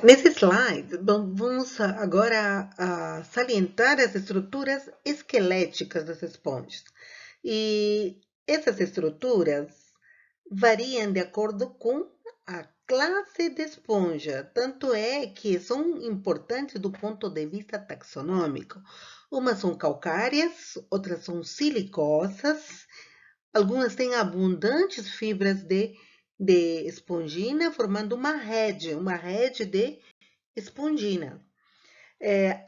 Nesse slide, vamos agora salientar as estruturas esqueléticas das esponjas. E essas estruturas variam de acordo com a classe de esponja, tanto é que são importantes do ponto de vista taxonômico. Umas são calcárias, outras são silicosas, algumas têm abundantes fibras de espongina, formando uma rede de espongina.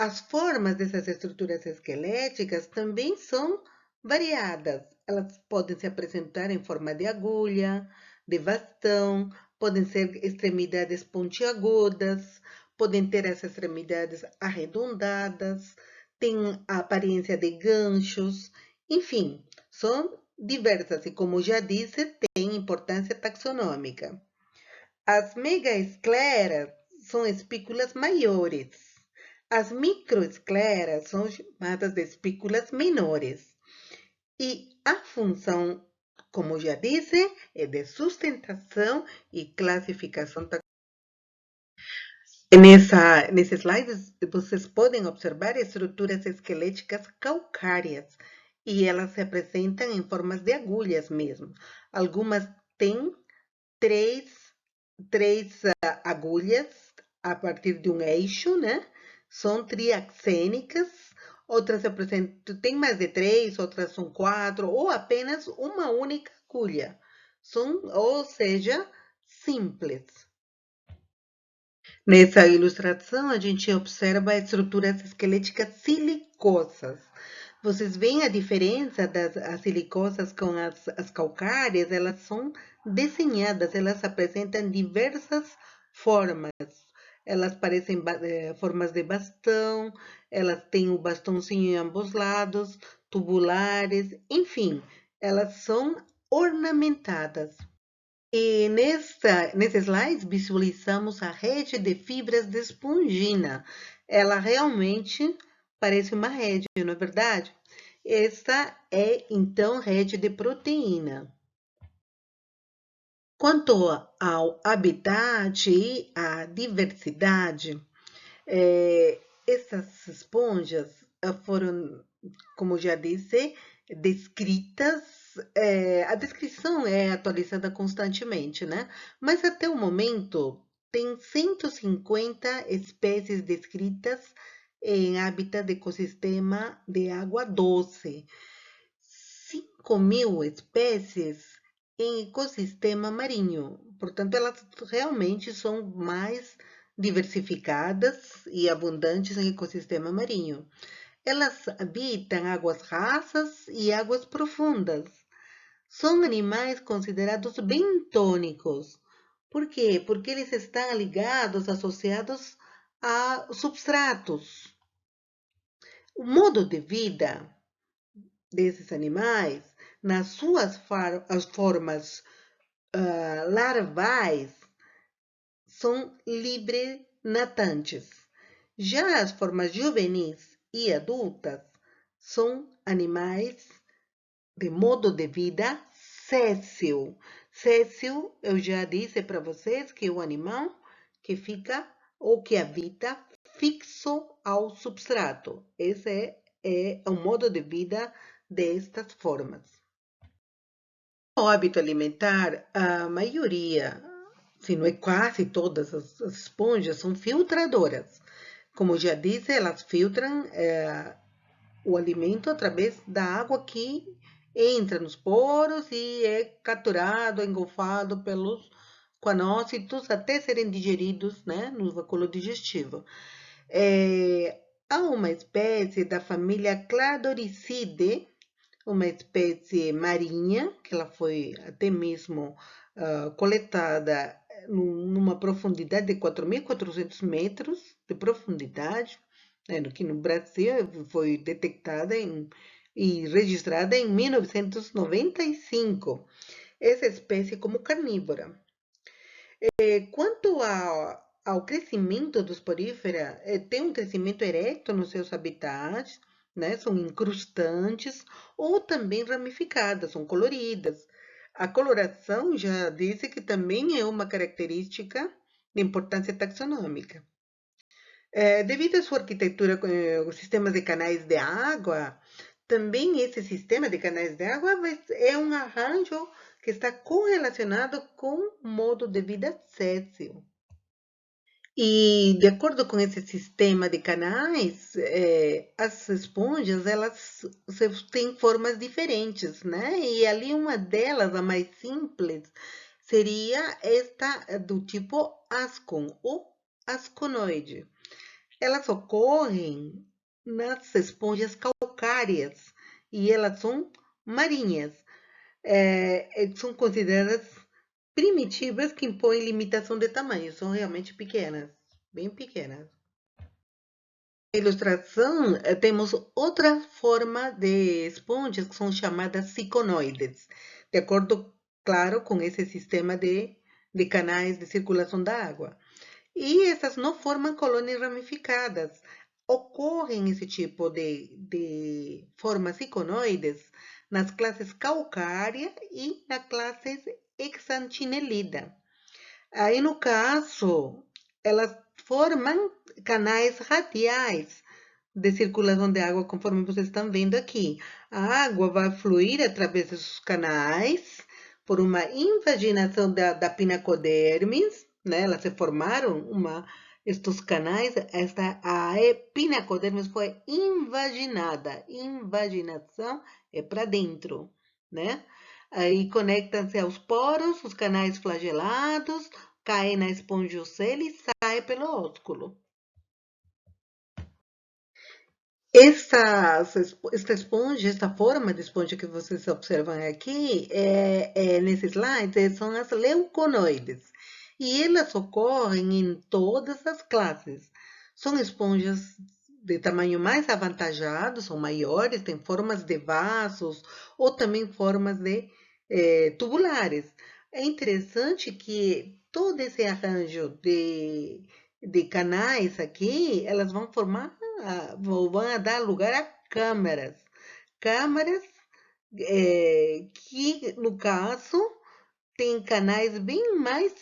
As formas dessas estruturas esqueléticas também são variadas. Elas podem se apresentar em forma de agulha, de bastão, podem ser extremidades pontiagudas, podem ter essas extremidades arredondadas, têm a aparência de ganchos, enfim, são diversas e, como já disse, têm importância taxonômica. As megaescleras são espículas maiores. As microescleras são chamadas de espículas menores. E a função, como já disse, é de sustentação e classificação. Nesse slide, vocês podem observar estruturas esqueléticas calcárias e elas se apresentam em formas de agulhas mesmo. Algumas têm três agulhas a partir de um eixo, né? São triaxênicas, outras apresentam, tem mais de três, outras são quatro, ou apenas uma única agulha. Ou seja, simples. Nessa ilustração, a gente observa estruturas esqueléticas silicosas. Vocês veem a diferença das silicosas com as calcárias? Elas são desenhadas, elas apresentam diversas formas. Elas parecem formas de bastão, elas têm o bastãozinho em ambos lados, tubulares, enfim, elas são ornamentadas. E nesse slide visualizamos a rede de fibras de espongina. Ela realmente parece uma rede, não é verdade? Esta é, então, rede de proteína. Quanto ao habitat e à diversidade, essas esponjas foram, como já disse, descritas. A descrição é atualizada constantemente, né? Mas até o momento tem 150 espécies descritas em hábitat de ecossistema de água doce, 5.000 espécies em ecossistema marinho. Portanto, elas realmente são mais diversificadas e abundantes em ecossistema marinho. Elas habitam águas rasas e águas profundas. São animais considerados bentônicos. Por quê? Porque eles estão ligados, associados a substratos. O modo de vida desses animais, nas suas formas larvais, são livre natantes. Já as formas juvenis e adultas são animais de modo de vida séssil. Séssil, eu já disse para vocês que é o animal que fica ou que habita fixo ao substrato. Esse é o modo de vida destas formas. O hábito alimentar, a maioria, se não é quase todas as esponjas, são filtradoras. Como já disse, elas filtram o alimento através da água que entra nos poros e é capturado, engolfado pelos quanócitos até serem digeridos, né, no vacúolo digestivo. Há uma espécie da família Cladoricidae, uma espécie marinha, que ela foi até mesmo coletada numa profundidade de 4.400 metros de profundidade, né, que no Brasil foi detectada e registrada em 1995. Essa espécie como carnívora. Quanto ao crescimento dos porífera, tem um crescimento ereto nos seus habitats, né? São incrustantes ou também ramificadas, são coloridas. A coloração já disse que também é uma característica de importância taxonômica. Devido à sua arquitetura com os sistemas de canais de água, também esse sistema de canais de água é um arranjo que está correlacionado com o modo de vida séssil. E de acordo com esse sistema de canais, as esponjas elas têm formas diferentes, né? E ali uma delas, a mais simples, seria esta do tipo ascon ou asconoide. Elas ocorrem nas esponjas calcárias e elas são marinhas. São consideradas primitivas que impõem limitação de tamanho, são realmente pequenas, bem pequenas. Na ilustração, temos outra forma de esponjas que são chamadas ciconoides, de acordo, claro, com esse sistema de canais de circulação da água. E essas não formam colônias ramificadas. Ocorrem esse tipo de formas ciconoides nas classes calcária e na classe hexantinelida. Aí, no caso, elas formam canais radiais de circulação de água, conforme vocês estão vendo aqui. A água vai fluir através dos canais por uma invaginação da pinacodermis, né? Elas se formaram estes canais, a pinacodermis foi invaginada. Invaginação é para dentro, né? Aí conectam-se aos poros, os canais flagelados, caem na espongiocele e sai pelo ósculo. Esta esponja, esta forma de esponja que vocês observam aqui, nesse slide, são as leuconoides. E elas ocorrem em todas as classes. São esponjas de tamanho mais avantajado, são maiores, têm formas de vasos ou também formas de tubulares. É interessante que todo esse arranjo de canais aqui, elas vão formar vão dar lugar a câmaras. Câmaras que, no caso, tem canais bem mais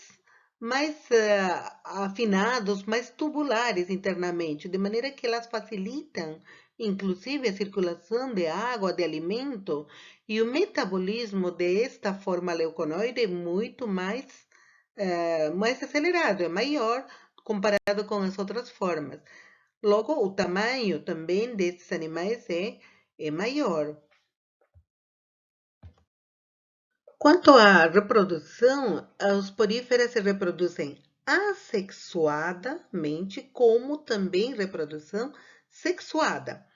afinados, mais tubulares internamente, de maneira que elas facilitam, inclusive, a circulação de água, de alimento, e o metabolismo desta forma leuconoide é muito mais acelerado, é maior comparado com as outras formas. Logo, o tamanho também desses animais é maior. Quanto à reprodução, os poríferas se reproduzem assexuadamente, como também reprodução sexuada.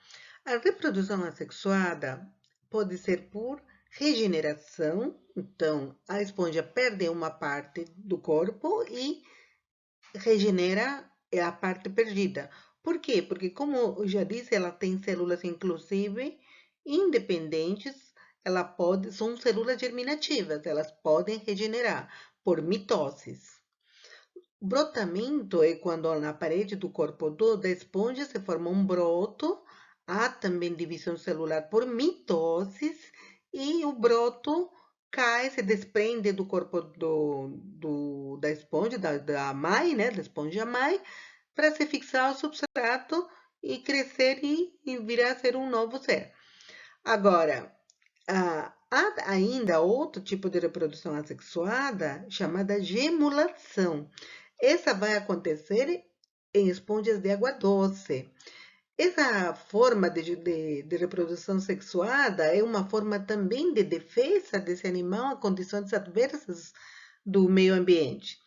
A reprodução assexuada pode ser por regeneração, então a esponja perde uma parte do corpo e regenera a parte perdida. Por quê? Porque, como eu já disse, ela tem células, inclusive, independentes, são células germinativas, elas podem regenerar por mitoses. Brotamento é quando na parede do corpo da esponja se forma um broto, há também divisão celular por mitoses, e o broto cai, se desprende do corpo da esponja, da mãe, né, da esponja mãe, para se fixar ao substrato e crescer e virar a ser um novo ser. Agora, há ainda outro tipo de reprodução assexuada chamada gemulação. Essa vai acontecer em esponjas de água doce. Essa forma de reprodução sexuada é uma forma também de defesa desse animal a condições adversas do meio ambiente.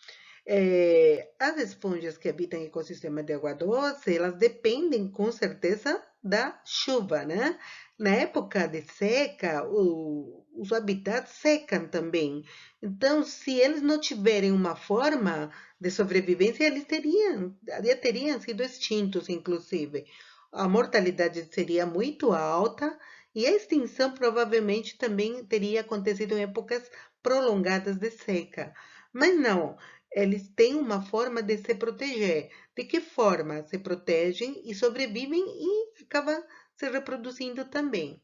As esponjas que habitam em ecossistema de água doce, elas dependem com certeza da chuva, né? Na época de seca, os habitats secam também. Então, se eles não tiverem uma forma de sobrevivência, eles teriam sido extintos, inclusive. A mortalidade seria muito alta e a extinção provavelmente também teria acontecido em épocas prolongadas de seca. Mas não, eles têm uma forma de se proteger. De que forma? Se protegem e sobrevivem e acabam se reproduzindo também.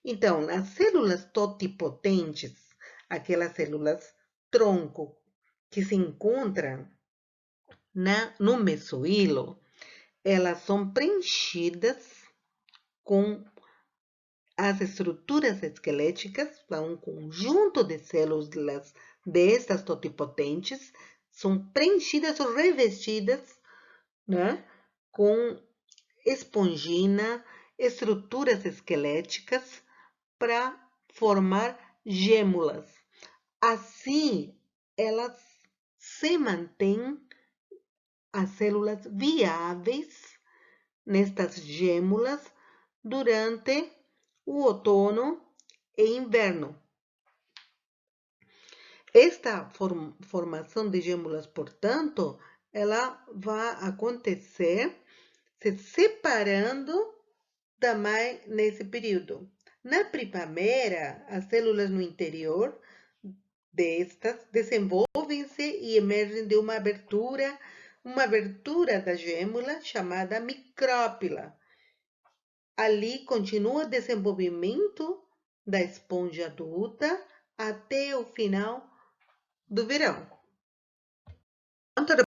Então, as células totipotentes, aquelas células tronco que se encontram no mesohilo, elas são preenchidas com as estruturas esqueléticas, um conjunto de células destas totipotentes, são preenchidas ou revestidas, né, com espongina, estruturas esqueléticas para formar gêmulas. Assim, elas se mantêm as células viáveis nestas gêmulas durante o outono e inverno. Esta formação de gêmulas, portanto, ela vai acontecer se separando também nesse período. Na primavera, as células no interior destas desenvolvem-se e emergem de uma abertura da gêmula chamada micrópila. Ali continua o desenvolvimento da esponja adulta até o final do verão.